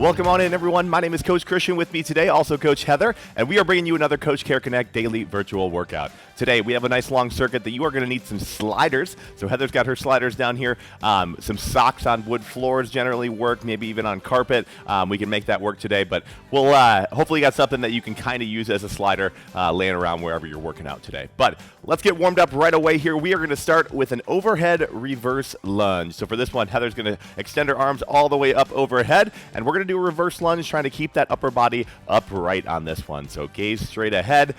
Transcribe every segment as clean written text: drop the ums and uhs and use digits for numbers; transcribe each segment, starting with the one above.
Welcome on in, everyone. My name is Coach Christian. With me today, also Coach Heather, and we are bringing you another Coach Care Connect daily virtual workout. Today, we have a nice long circuit that you are going to need some sliders. So Heather's got her sliders down here. Some socks on wood floors generally work, maybe even on carpet. We can make that work today, but we'll hopefully got something that you can kind of use as a slider laying around wherever you're working out today. But let's get warmed up right away here. We are going to start with an overhead reverse lunge. So for this one, Heather's going to extend her arms all the way up overhead, and we're going to do a reverse lunge, trying to keep that upper body upright on this one. So gaze straight ahead,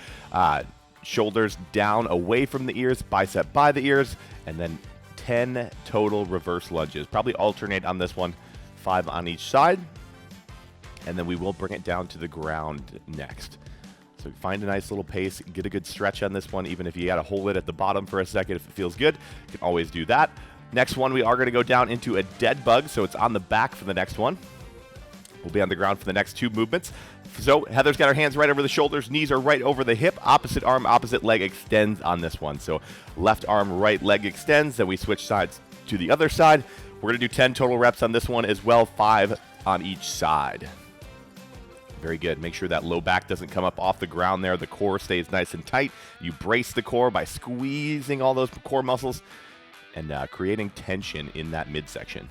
shoulders down away from the ears, bicep by the ears, and then 10 total reverse lunges. Probably alternate on this one, 5 on each side, and then we will bring it down to the ground next. So find a nice little pace, get a good stretch on this one, even if you got to hold it at the bottom for a second. If it feels good, you can always do that. Next one, we are going to go down into a dead bug, so it's on the back for the next one. We'll be on the ground for the next 2 movements. So Heather's got her hands right over the shoulders, knees are right over the hip, opposite arm, opposite leg extends on this one. So left arm, right leg extends, then we switch sides to the other side. We're going to do 10 total reps on this one as well, 5 on each side. Very good. Make sure that low back doesn't come up off the ground there. The core stays nice and tight. You brace the core by squeezing all those core muscles and creating tension in that midsection.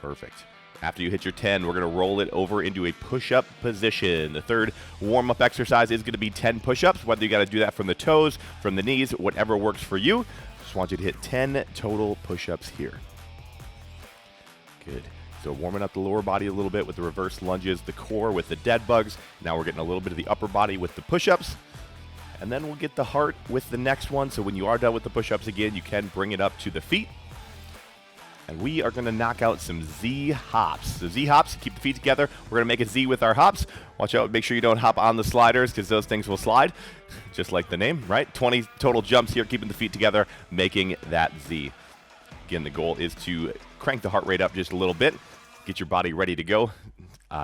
Perfect. After you hit your 10, we're going to roll it over into a push-up position. The third warm-up exercise is going to be 10 push-ups, whether you got to do that from the toes, from the knees, whatever works for you. Just want you to hit 10 total push-ups here. Good. So warming up the lower body a little bit with the reverse lunges, the core with the dead bugs. Now we're getting a little bit of the upper body with the push-ups. And then we'll get the heart with the next one. So when you are done with the push-ups again, you can bring it up to the feet. And we are going to knock out some Z hops. So Z hops, keep the feet together. We're going to make a Z with our hops. Watch out, make sure you don't hop on the sliders because those things will slide, just like the name, right? 20 total jumps here, keeping the feet together, making that Z. Again, the goal is to crank the heart rate up just a little bit, get your body ready to go,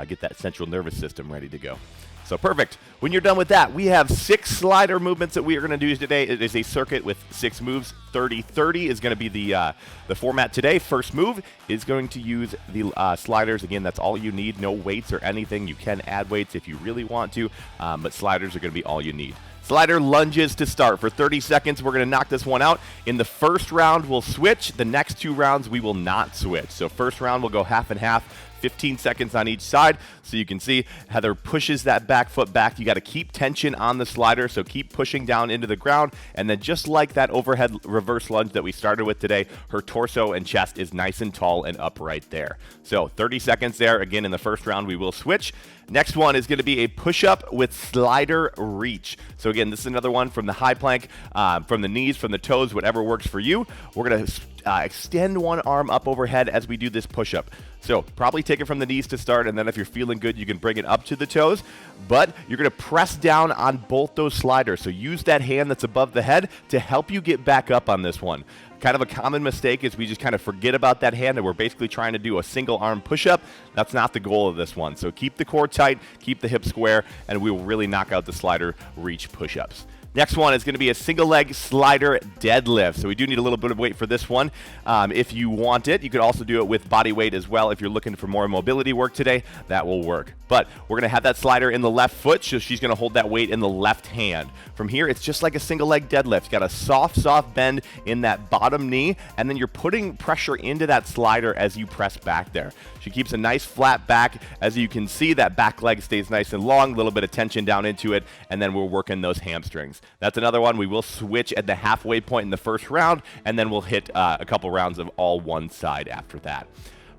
get that central nervous system ready to go. So perfect. When you're done with that, we have 6 slider movements that we are going to do today. It is a circuit with 6 moves. 30-30 is going to be the format today. First move is going to use the sliders. Again, that's all you need. No weights or anything. You can add weights if you really want to, but sliders are going to be all you need. Slider lunges to start. For 30 seconds, we're going to knock this one out. In the first round, we'll switch. The next 2 rounds, we will not switch. So first round, we'll go half and half. 15 seconds on each side. So you can see Heather pushes that back foot back. You got to keep tension on the slider, so keep pushing down into the ground. And then just like that overhead reverse lunge that we started with today, her torso and chest is nice and tall and upright there. So 30 seconds there. Again, in the first round, we will switch. Next one is going to be a push-up with slider reach. So again, this is another one from the high plank, from the knees, from the toes, whatever works for you. We're going to extend one arm up overhead as we do this push-up. So probably take it from the knees to start, and then if you're feeling good, you can bring it up to the toes. But you're going to press down on both those sliders. So use that hand that's above the head to help you get back up on this one. Kind of a common mistake is we just kind of forget about that hand, and we're basically trying to do a single arm push-up. That's not the goal of this one. So keep the core tight, keep the hips square, and we will really knock out the slider reach push-ups. Next one is going to be a single leg slider deadlift. So we do need a little bit of weight for this one. If you want it, you could also do it with body weight as well. If you're looking for more mobility work today, that will work. But we're going to have that slider in the left foot, so she's going to hold that weight in the left hand. From here, it's just like a single leg deadlift. Got a soft bend in that bottom knee, and then you're putting pressure into that slider as you press back there. She keeps a nice flat back. As you can see, that back leg stays nice and long, a little bit of tension down into it, and then we're working those hamstrings. That's another one. We will switch at the halfway point in the first round, and then we'll hit a couple rounds of all one side after that.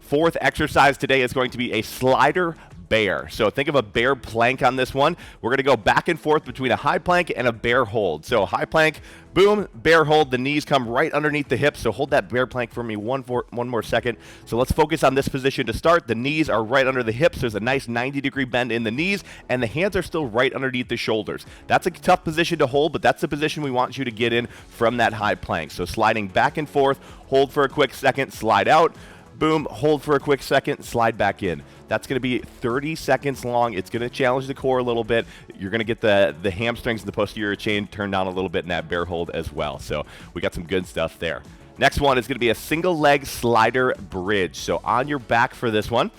Fourth exercise today is going to be a slider bear. So think of a bear plank on this one. We're going to go back and forth between a high plank and a bear hold. So high plank, boom, bear hold. The knees come right underneath the hips. So hold that bear plank for me one more second. So let's focus on this position to start. The knees are right under the hips. There's a nice 90-degree bend in the knees, and the hands are still right underneath the shoulders. That's a tough position to hold, but that's the position we want you to get in from that high plank. So sliding back and forth, hold for a quick second, slide out. Boom, hold for a quick second, slide back in. That's going to be 30 seconds long. It's going to challenge the core a little bit. You're going to get the hamstrings and the posterior chain turned down a little bit in that bear hold as well. So we got some good stuff there. Next one is going to be a single leg slider bridge. So on your back for this one,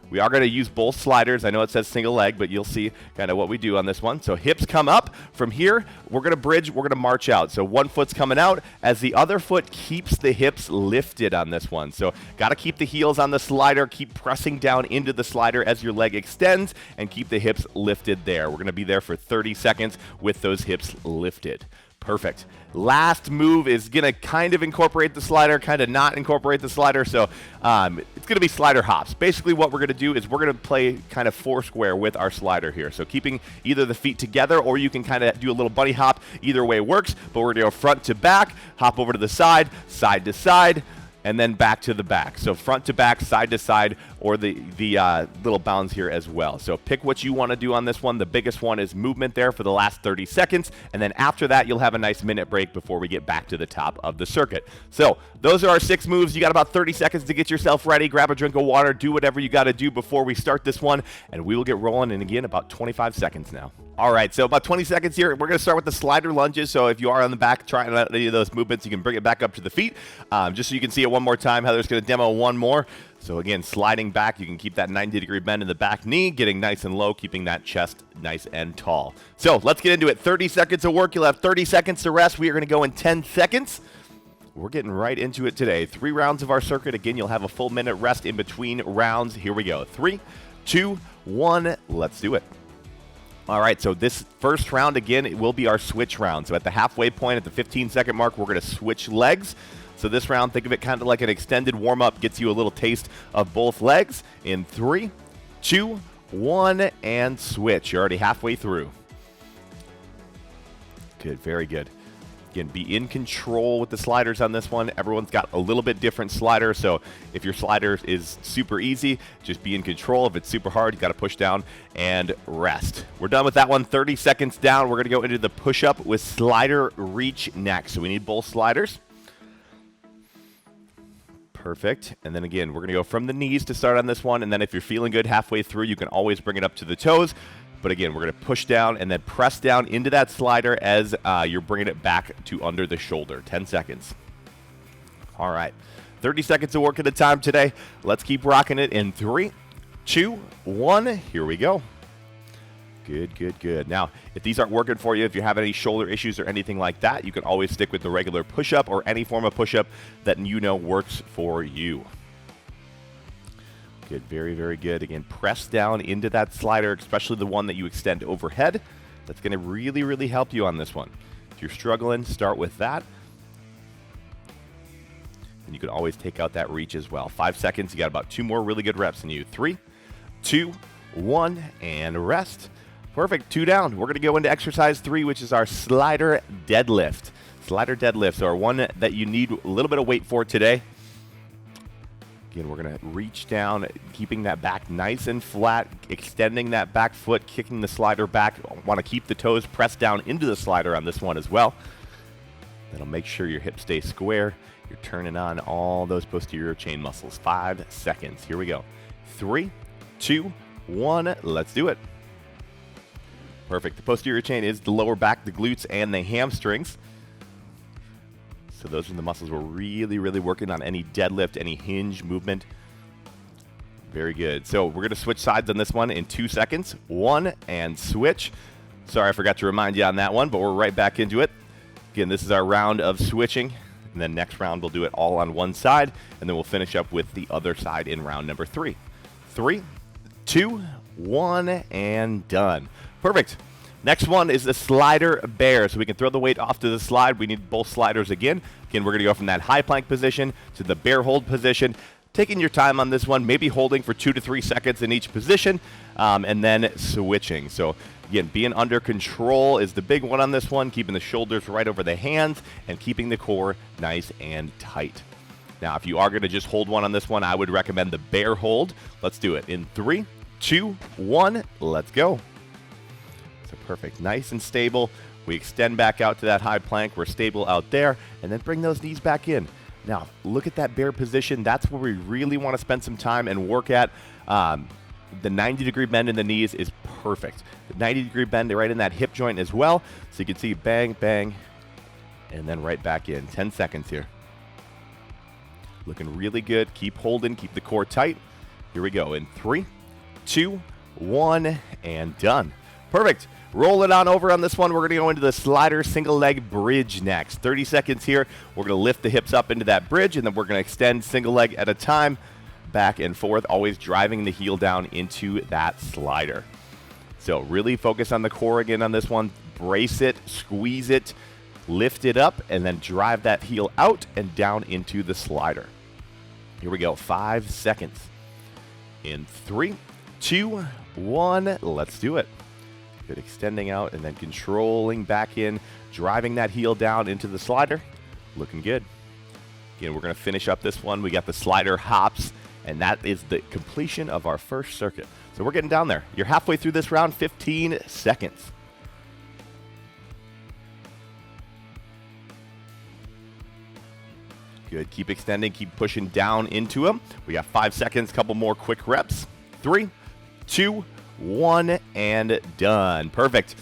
We are going to use both sliders. I know it says single leg, but you'll see kind of what we do on this one. So hips come up. From here, we're going to bridge. We're going to march out. So one foot's coming out as the other foot keeps the hips lifted on this one. So got to keep the heels on the slider. Keep pressing down into the slider as your leg extends and keep the hips lifted there. We're going to be there for 30 seconds with those hips lifted. Perfect. Last move is going to kind of incorporate the slider, kind of not incorporate the slider. So it's going to be slider hops. Basically what we're going to do is we're going to play kind of four square with our slider here. So keeping either the feet together, or you can kind of do a little bunny hop. Either way works, but we're going to go front to back, hop over to the side, side to side, and then back to the back. So front to back, side to side, or the little bounds here as well. So pick what you want to do on this one. The biggest one is movement there for the last 30 seconds. And then after that, you'll have a nice minute break before we get back to the top of the circuit. So those are our 6 moves. You got about 30 seconds to get yourself ready. Grab a drink of water. Do whatever you got to do before we start this one. And we will get rolling in again about 25 seconds now. All right, so about 20 seconds here. We're going to start with the slider lunges. So if you are on the back trying any of those movements, you can bring it back up to the feet. Just so you can see it one more time. Heather's going to demo one more. So again, sliding back, you can keep that 90-degree bend in the back knee, getting nice and low, keeping that chest nice and tall. So let's get into it. 30 seconds of work. You'll have 30 seconds to rest. We are going to go in 10 seconds. We're getting right into it today. 3 rounds of our circuit. Again, you'll have a full minute rest in between rounds. Here we go. 3, 2, 1. Let's do it. All right, so this first round, again, it will be our switch round. So at the halfway point, at the 15-second mark, we're going to switch legs. So this round, think of it kind of like an extended warm-up, gets you a little taste of both legs. In 3, 2, 1, and switch. You're already halfway through. Good, very good. Again, be in control with the sliders on this one. Everyone's got a little bit different slider, so if your slider is super easy, just be in control. If it's super hard, you got to push down and rest. We're done with that one. 30 seconds down. We're going to go into the push-up with slider reach next. So we need both sliders. Perfect. And then again, we're going to go from the knees to start on this one, and then if you're feeling good halfway through, you can always bring it up to the toes. But again, we're going to push down and then press down into that slider as you're bringing it back to under the shoulder. 10 seconds. All right. 30 seconds of work at a time today. Let's keep rocking it in 3, 2, 1. Here we go. Good, good, good. Now, if these aren't working for you, if you have any shoulder issues or anything like that, you can always stick with the regular push-up or any form of push-up that you know works for you. Good, very, very good. Again, press down into that slider, especially the one that you extend overhead. That's going to really, really help you on this one. If you're struggling, start with that. And you can always take out that reach as well. 5 seconds. You got about 2 more really good reps in you. 3, 2, 1, and rest. Perfect. 2 down. We're going to go into exercise 3, which is our slider deadlift. Slider deadlifts are one that you need a little bit of weight for today. Again, we're going to reach down, keeping that back nice and flat, extending that back foot, kicking the slider back. Want to keep the toes pressed down into the slider on this one as well. That'll make sure your hips stay square. You're turning on all those posterior chain muscles. 5 seconds. Here we go. 3, 2, 1. Let's do it. Perfect. The posterior chain is the lower back, the glutes, and the hamstrings. So those are the muscles we're really, really working on. Any deadlift, any hinge movement. Very good. So we're going to switch sides on this one in 2 seconds. 1, and switch. Sorry, I forgot to remind you on that one, but we're right back into it. Again, this is our round of switching. And then next round, we'll do it all on one side. And then we'll finish up with the other side in round number 3. 3, 2, 1, and done. Perfect. Next one is the slider bear. So we can throw the weight off to the slide. We need both sliders again. Again, we're going to go from that high plank position to the bear hold position. Taking your time on this one, maybe holding for 2 to 3 seconds in each position, and then switching. So again, being under control is the big one on this one, keeping the shoulders right over the hands and keeping the core nice and tight. Now, if you are going to just hold one on this one, I would recommend the bear hold. Let's do it in 3, 2, 1. Let's go. So perfect. Nice and stable. We extend back out to that high plank. We're stable out there. And then bring those knees back in. Now, look at that bear position. That's where we really want to spend some time and work at. The 90-degree bend in the knees is perfect. The 90-degree bend right in that hip joint as well. So you can see bang, bang, and then right back in. 10 seconds here. Looking really good. Keep holding. Keep the core tight. Here we go in 3, 2, 1, and done. Perfect. Roll it on over on this one. We're going to go into the slider single leg bridge next. 30 seconds here. We're going to lift the hips up into that bridge, and then we're going to extend single leg at a time, back and forth, always driving the heel down into that slider. So really focus on the core again on this one. Brace it, squeeze it, lift it up, and then drive that heel out and down into the slider. Here we go. 5 seconds. In 3, 2, 1. Let's do it. Good. Extending out and then controlling back in, driving that heel down into the slider. Looking good. Again, we're going to finish up this one. We got the slider hops, and that is the completion of our first circuit. So we're getting down there. You're halfway through this round, 15 seconds. Good. Keep extending. Keep pushing down into them. We got 5 seconds. Couple more quick reps. 3, 2, 1, and done. Perfect.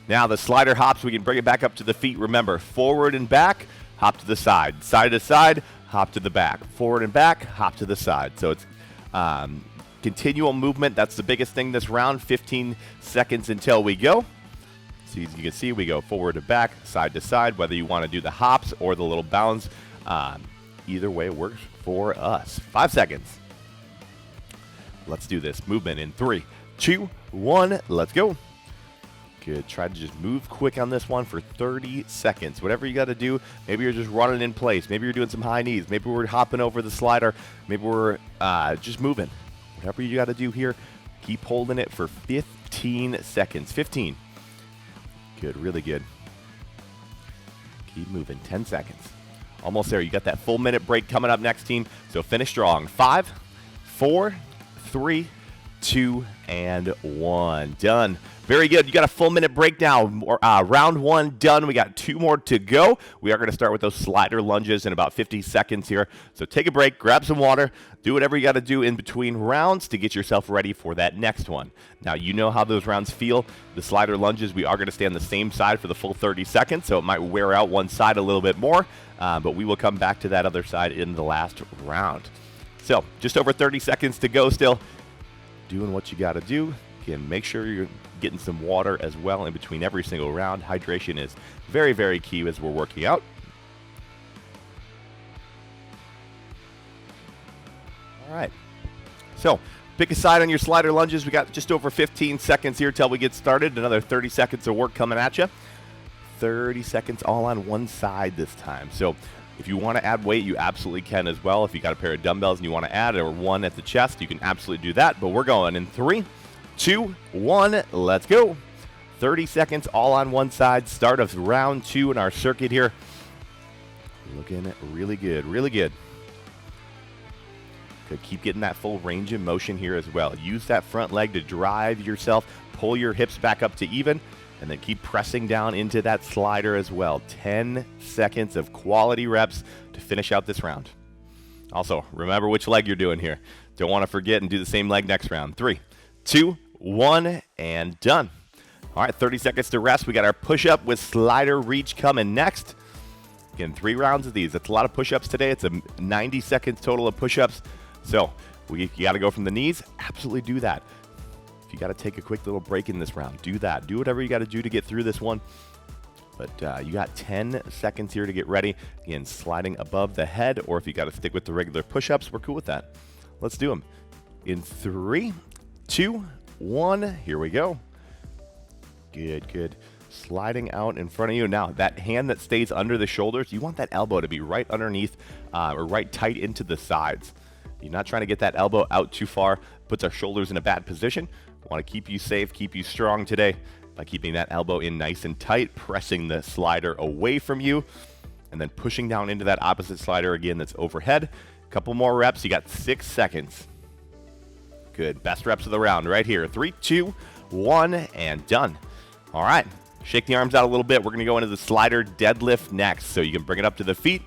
Now the slider hops, we can bring it back up to the feet. Remember, forward and back, hop to the side. Side to side, hop to the back. Forward and back, hop to the side. So it's continual movement. That's the biggest thing this round. 15 seconds until we go. So as you can see, we go forward to back, side to side, whether you want to do the hops or the little bounds. Either way works for us. 5 seconds. Let's do this. Movement in 3, 2, 1. Let's go. Good. Try to just move quick on this one for 30 seconds. Whatever you got to do. Maybe you're just running in place. Maybe you're doing some high knees. Maybe we're hopping over the slider. Maybe we're just moving. Whatever you got to do here, keep holding it for 15 seconds. 15. Good. Really good. Keep moving. 10 seconds. Almost there. You got that full minute break coming up next, team. So finish strong. 5, 4, 3, 2, and 1. Done. Very good. You got a full minute break now. Round 1 done. We got 2 more to go. We are going to start with those slider lunges in about 50 seconds here. So take a break, grab some water, do whatever you got to do in between rounds to get yourself ready for that next one. Now, you know how those rounds feel. The slider lunges, we are going to stay on the same side for the full 30 seconds, so it might wear out one side a little bit more, but we will come back to that other side in the last round. So just over 30 seconds to go still. Doing what you got to do. Again, make sure you're getting some water as well in between every single round. Hydration is very, very key as we're working out. All right. So pick a side on your slider lunges. We got just over 15 seconds here till we get started. Another 30 seconds of work coming at you. 30 seconds all on one side this time. So if you want to add weight, you absolutely can as well. If you got a pair of dumbbells and you want to add, or one at the chest, you can absolutely do that. But we're going in 3, 2, 1. Let's go. 30 seconds all on one side. Start of round 2 in our circuit here. Looking really good, really good. Good. Keep getting that full range of motion here as well. Use that front leg to drive yourself. Pull your hips back up to even. And then keep pressing down into that slider as well. 10 seconds of quality reps to finish out this round. Also, remember which leg you're doing here. Don't want to forget and do the same leg next round. 3, 2, 1, and done. All right, 30 seconds to rest. We got our push-up with slider reach coming next. Again, 3 rounds of these. That's a lot of push-ups today. It's a 90 seconds total of push-ups. So you got to go from the knees. Absolutely do that. If you got to take a quick little break in this round, do that. Do whatever you got to do to get through this one. But you got 10 seconds here to get ready. Again, sliding above the head, or if you got to stick with the regular push-ups, we're cool with that. Let's do them. In 3, 2, 1, here we go. Good, good. Sliding out in front of you. Now, that hand that stays under the shoulders, you want that elbow to be right underneath or right tight into the sides. You're not trying to get that elbow out too far. Puts our shoulders in a bad position. Want to keep you safe, keep you strong today by keeping that elbow in nice and tight, pressing the slider away from you, and then pushing down into that opposite slider again that's overhead. Couple more reps. You got 6 seconds. Good. Best reps of the round right here. 3, 2, 1, and done. All right. Shake the arms out a little bit. We're going to go into the slider deadlift next. So you can bring it up to the feet.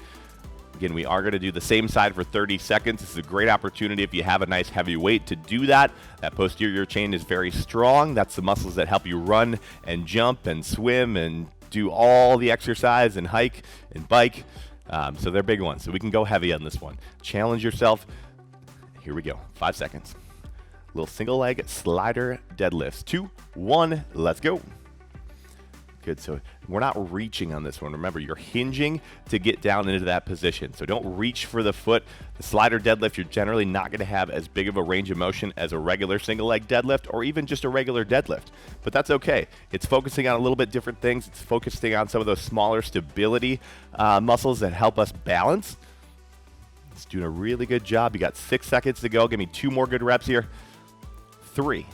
Again, we are going to do the same side for 30 seconds. This is a great opportunity if you have a nice heavy weight to do that. That posterior chain is very strong. That's the muscles that help you run and jump and swim and do all the exercise and hike and bike. So they're big ones. So we can go heavy on this one. Challenge yourself. Here we go. 5 seconds. Little single leg slider deadlifts. 2, 1, let's go. Good, so we're not reaching on this one. Remember, you're hinging to get down into that position. So don't reach for the foot. The slider deadlift, you're generally not going to have as big of a range of motion as a regular single leg deadlift or even just a regular deadlift. But that's okay. It's focusing on a little bit different things. It's focusing on some of those smaller stability muscles that help us balance. It's doing a really good job. You got 6 seconds to go. Give me 2 more good reps here. 3,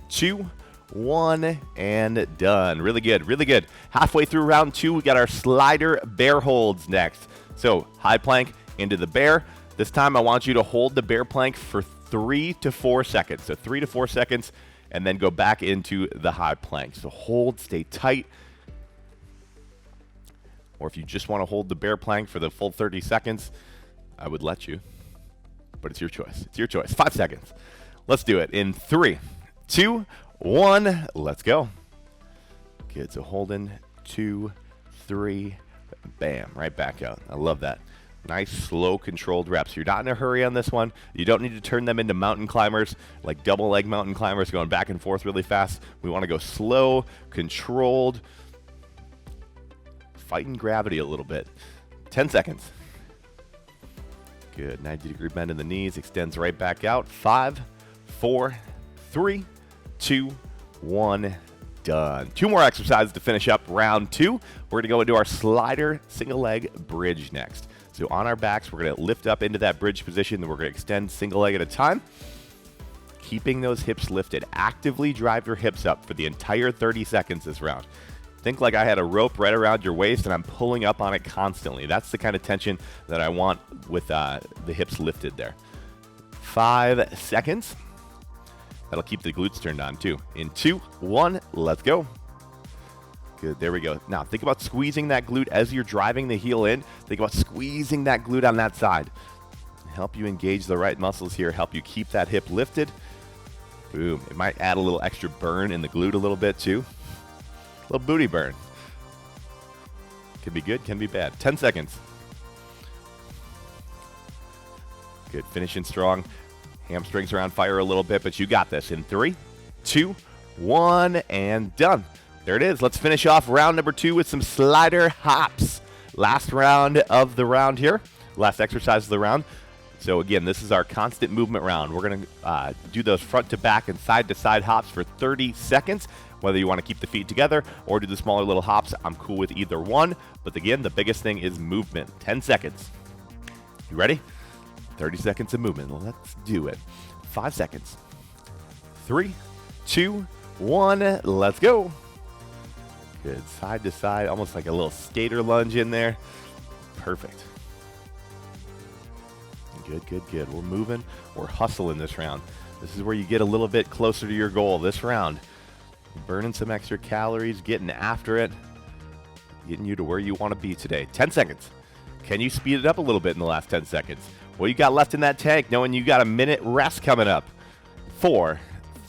2, 1, and done. Really good, really good. Halfway through round 2, we got our slider bear holds next. So high plank into the bear. This time I want you to hold the bear plank for 3 to 4 seconds. So 3 to 4 seconds, and then go back into the high plank. So hold, stay tight. Or if you just want to hold the bear plank for the full 30 seconds, I would let you. But it's your choice. It's your choice. 5 seconds. Let's do it in 3, 2, 1, let's go. Good, so holding 2, 3, bam, right back out. I love that. Nice, slow, controlled reps. You're not in a hurry on this one. You don't need to turn them into mountain climbers, like double leg mountain climbers going back and forth really fast. We want to go slow, controlled, fighting gravity a little bit. 10 seconds. Good, 90-degree bend in the knees, extends right back out. 5, 4, 3, 2, 1, done. 2 more exercises to finish up round 2. We're going to go into our slider single leg bridge next. So on our backs, we're going to lift up into that bridge position, then we're going to extend single leg at a time. Keeping those hips lifted. Actively drive your hips up for the entire 30 seconds this round. Think like I had a rope right around your waist and I'm pulling up on it constantly. That's the kind of tension that I want with the hips lifted there. 5 seconds. That'll keep the glutes turned on too. In 2, 1, let's go. Good, there we go. Now think about squeezing that glute as you're driving the heel in. Think about squeezing that glute on that side. Help you engage the right muscles here. Help you keep that hip lifted. Boom. It might add a little extra burn in the glute a little bit too. A little booty burn. Can be good, can be bad. 10 seconds. Good, finishing strong. Hamstrings are on fire a little bit, but you got this. In 3, 2, 1, and done. There it is. Let's finish off round number 2 with some slider hops. Last round of the round here. Last exercise of the round. So again, this is our constant movement round. We're going to do those front to back and side to side hops for 30 seconds. Whether you want to keep the feet together or do the smaller little hops, I'm cool with either one. But again, the biggest thing is movement. 10 seconds. You ready? 30 seconds of movement. Let's do it. 5 seconds. 3, 2, 1. Let's go. Good. Side to side, almost like a little skater lunge in there. Perfect. Good, good, good. We're moving. We're hustling this round. This is where you get a little bit closer to your goal this round. Burning some extra calories, getting after it, getting you to where you want to be today. 10 seconds. Can you speed it up a little bit in the last 10 seconds? What you got left in that tank, knowing you got a minute rest coming up? 4,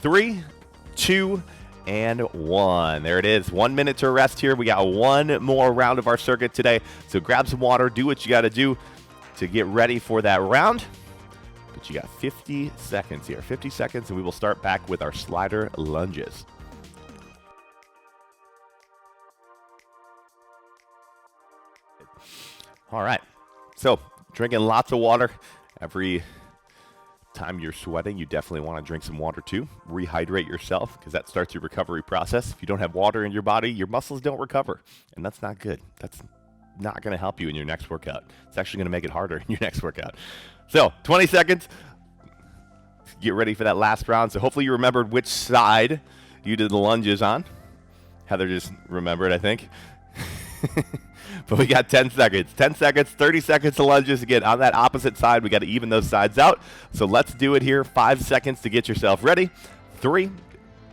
3, 2, and 1. There it is. 1 minute to rest here. We got one more round of our circuit today. So grab some water, do what you got to do to get ready for that round. But you got 50 seconds here. 50 seconds, and we will start back with our slider lunges. All right. So drinking lots of water. Every time you're sweating, you definitely want to drink some water too. Rehydrate yourself because that starts your recovery process. If you don't have water in your body, your muscles don't recover, and that's not good. That's not going to help you in your next workout. It's actually going to make it harder in your next workout. So 20 seconds. Get ready for that last round. So hopefully you remembered which side you did the lunges on. Heather just remembered, I think. But we got 10 seconds. 10 seconds, 30 seconds to lunges. Again, on that opposite side, we got to even those sides out. So let's do it here. 5 seconds to get yourself ready. 3,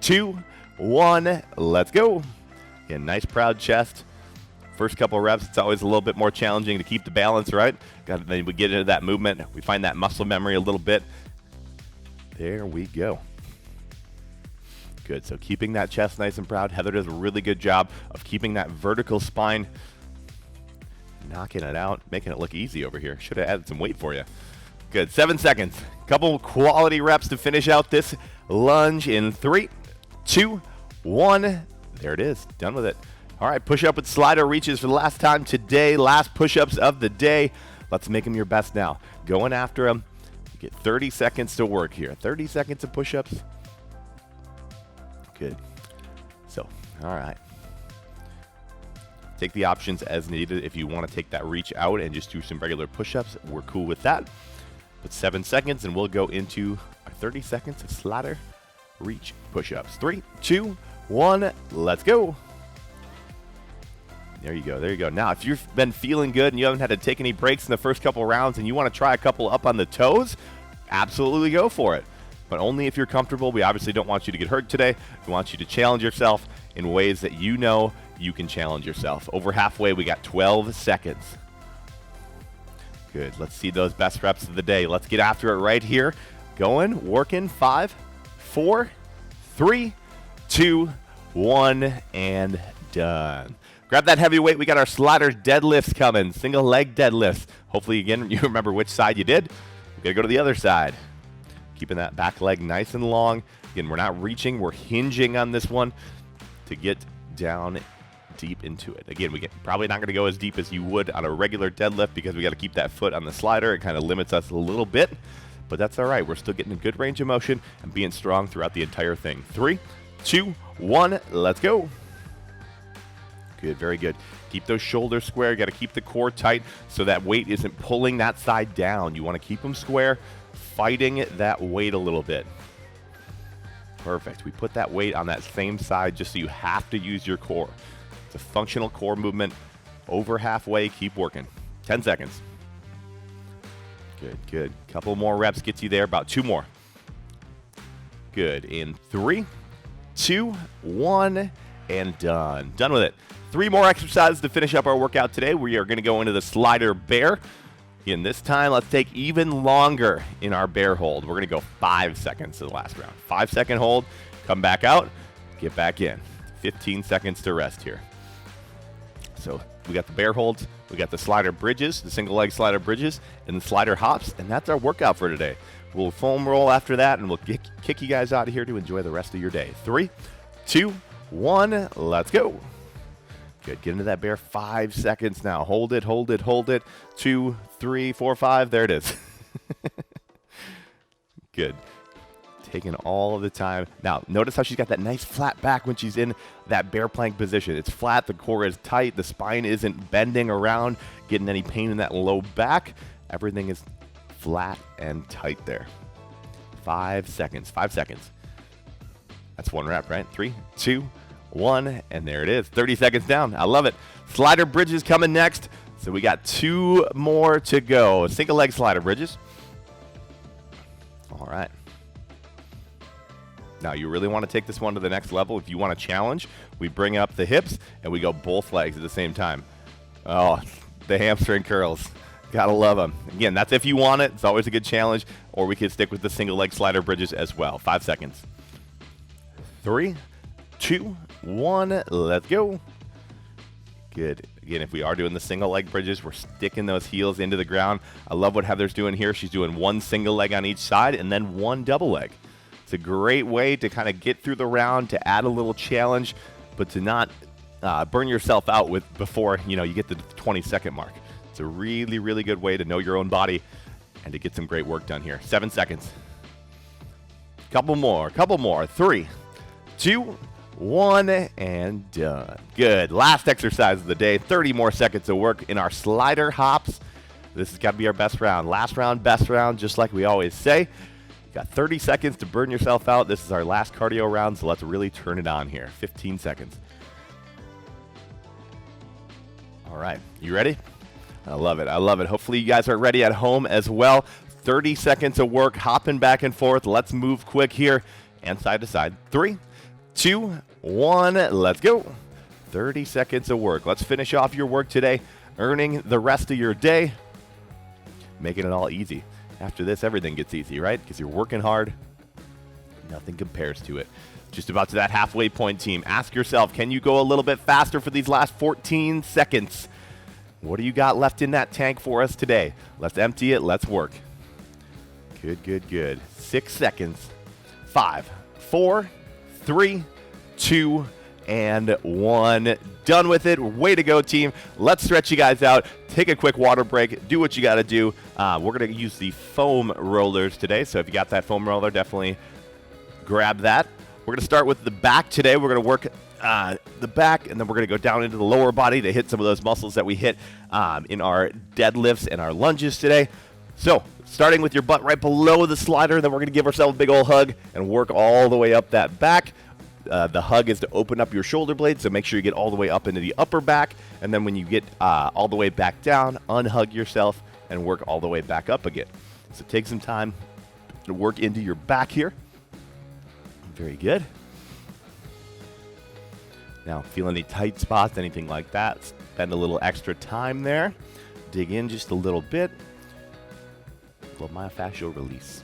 2, 1. Let's go. Again, nice proud chest. First couple reps, it's always a little bit more challenging to keep the balance, right? Then we get into that movement. We find that muscle memory a little bit. There we go. Good. So keeping that chest nice and proud. Heather does a really good job of keeping that vertical spine, knocking it out, making it look easy over here. Should have added some weight for you. Good. 7 seconds. Couple quality reps to finish out this lunge in 3, 2, 1. There it is. Done with it. All right, push up with slider reaches for the last time today. Last push-ups of the day. Let's make them your best now. Going after them. You get 30 seconds to work here. 30 seconds of push-ups. Good. So, all right. Take the options as needed. If you want to take that reach out and just do some regular push-ups, we're cool with that. But 7 seconds, and we'll go into our 30 seconds of slider reach push-ups. 3, 2, 1, let's go. There you go. There you go. Now, if you've been feeling good and you haven't had to take any breaks in the first couple rounds and you want to try a couple up on the toes, absolutely go for it. But only if you're comfortable. We obviously don't want you to get hurt today. We want you to challenge yourself in ways that you know you can challenge yourself. Over halfway, we got 12 seconds. Good. Let's see those best reps of the day. Let's get after it right here. Going, working. 5, 4, 3, 2, 1, and done. Grab that heavy weight. We got our slider deadlifts coming. Single leg deadlifts. Hopefully, again, you remember which side you did. We got to go to the other side. Keeping that back leg nice and long. Again, we're not reaching. We're hinging on this one to get down deep into it. Again, probably not going to go as deep as you would on a regular deadlift because we got to keep that foot on the slider. It kind of limits us a little bit, but that's all right. We're still getting a good range of motion and being strong throughout the entire thing. 3, 2, 1, let's go. Good, very good. Keep those shoulders square. You got to keep the core tight so that weight isn't pulling that side down. You want to keep them square, fighting that weight a little bit. Perfect. We put that weight on that same side just so you have to use your core. It's a functional core movement. Over halfway, keep working. 10 seconds. Good, good. Couple more reps gets you there. About 2 more. Good. In 3, 2, 1, and done. Done with it. 3 more exercises to finish up our workout today. We are going to go into the slider bear. Again, this time, let's take even longer in our bear hold. We're going to go 5 seconds to the last round. 5-second hold, come back out, get back in. 15 seconds to rest here. So we got the bear holds, we got the slider bridges, the single leg slider bridges, and the slider hops, and that's our workout for today. We'll foam roll after that, and we'll kick you guys out of here to enjoy the rest of your day. 3, 2, 1, let's go. Good. Get into that bear. 5 seconds now. Hold it, hold it, hold it. 2, 3, 4, 5. There it is. Good. Taking all of the time. Now, notice how she's got that nice flat back when she's in that bear plank position. It's flat. The core is tight. The spine isn't bending around, getting any pain in that low back. Everything is flat and tight there. 5 seconds. 5 seconds. That's 1 rep, right? 3, 2, 1, and there it is. 30 seconds down. I love it. Slider bridges coming next. So we got 2 more to go. Single leg slider bridges. All right. Now, you really want to take this one to the next level. If you want to challenge, we bring up the hips and we go both legs at the same time. Oh, the hamstring curls. Gotta love them. Again, that's if you want it. It's always a good challenge. Or we could stick with the single leg slider bridges as well. 5 seconds. 3, 2, 1, let's go. Good. Again, if we are doing the single leg bridges, we're sticking those heels into the ground. I love what Heather's doing here. She's doing 1 single leg on each side and then 1 double leg. It's a great way to kind of get through the round, to add a little challenge, but to not burn yourself out before you get the 20-second mark. It's a really, really good way to know your own body and to get some great work done here. 7 seconds. Couple more. 3, 2, 1, and done. Good. Last exercise of the day. 30 more seconds of work in our slider hops. This has got to be our best round. Last round, best round, just like we always say. Got 30 seconds to burn yourself out. This is our last cardio round, so let's really turn it on here. 15 seconds. All right. You ready? I love it. I love it. Hopefully you guys are ready at home as well. 30 seconds of work, hopping back and forth. Let's move quick here and side to side. 3, 2, 1, let's go. 30 seconds of work. Let's finish off your work today, earning the rest of your day, making it all easy. After this, everything gets easy, right? Because you're working hard. Nothing compares to it. Just about to that halfway point, team. Ask yourself, can you go a little bit faster for these last 14 seconds? What do you got left in that tank for us today? Let's empty it. Let's work. Good, good, good. 6 seconds. 5, 4, 3, 2, and 1. Done with it. Way to go, team. Let's stretch you guys out. Take a quick water break. Do what you got to do. We're going to use the foam rollers today. So if you got that foam roller, definitely grab that. We're going to start with the back today. We're going to work the back, and then we're going to go down into the lower body to hit some of those muscles that we hit in our deadlifts and our lunges today. So starting with your butt right below the slider, then we're going to give ourselves a big old hug and work all the way up that back. The hug is to open up your shoulder blades, so make sure you get all the way up into the upper back. And then when you get all the way back down, unhug yourself and work all the way back up again. So take some time to work into your back here. Very good. Now, feel any tight spots, anything like that, spend a little extra time there. Dig in just a little bit. Little myofascial release.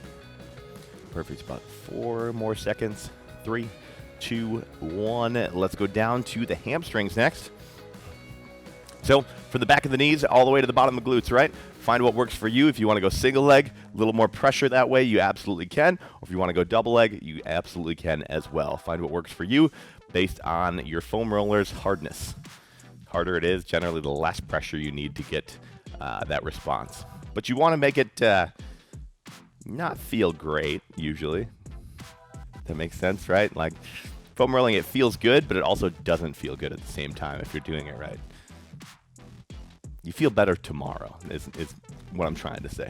Perfect spot. 4 more seconds. 3, 2, 1. Let's go down to the hamstrings next. So from the back of the knees all the way to the bottom of the glutes, right? Find what works for you. If you want to go single leg, a little more pressure that way, you absolutely can. Or if you want to go double leg, you absolutely can as well. Find what works for you based on your foam roller's hardness. Harder it is, generally the less pressure you need to get that response. But you want to make it not feel great, usually. That makes sense, right? Like foam rolling, it feels good, but it also doesn't feel good at the same time if you're doing it right. You feel better tomorrow is what I'm trying to say.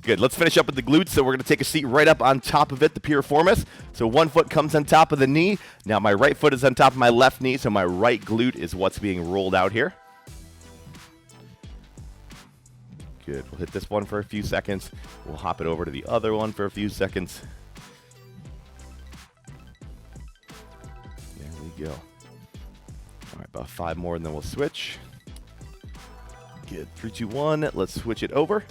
Good. Let's finish up with the glutes. So we're going to take a seat right up on top of it, the piriformis. So one foot comes on top of the knee. Now my right foot is on top of my left knee, so my right glute is what's being rolled out here. Good. We'll hit this one for a few seconds. We'll hop it over to the other one for a few seconds. There we go. All right, about 5 more and then we'll switch. Good. 3, 2, 1. Let's switch it over.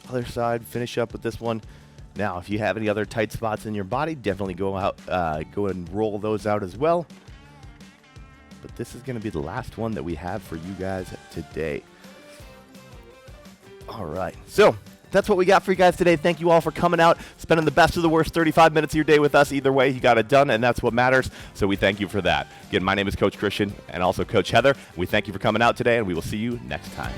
Other side. Finish up with this one. Now, if you have any other tight spots in your body, definitely go and roll those out as well. But this is going to be the last one that we have for you guys today. All right. So that's what we got for you guys today. Thank you all for coming out, spending the best of the worst 35 minutes of your day with us. Either way, you got it done, and that's what matters. So we thank you for that. Again, my name is Coach Christian and also Coach Heather. We thank you for coming out today, and we will see you next time.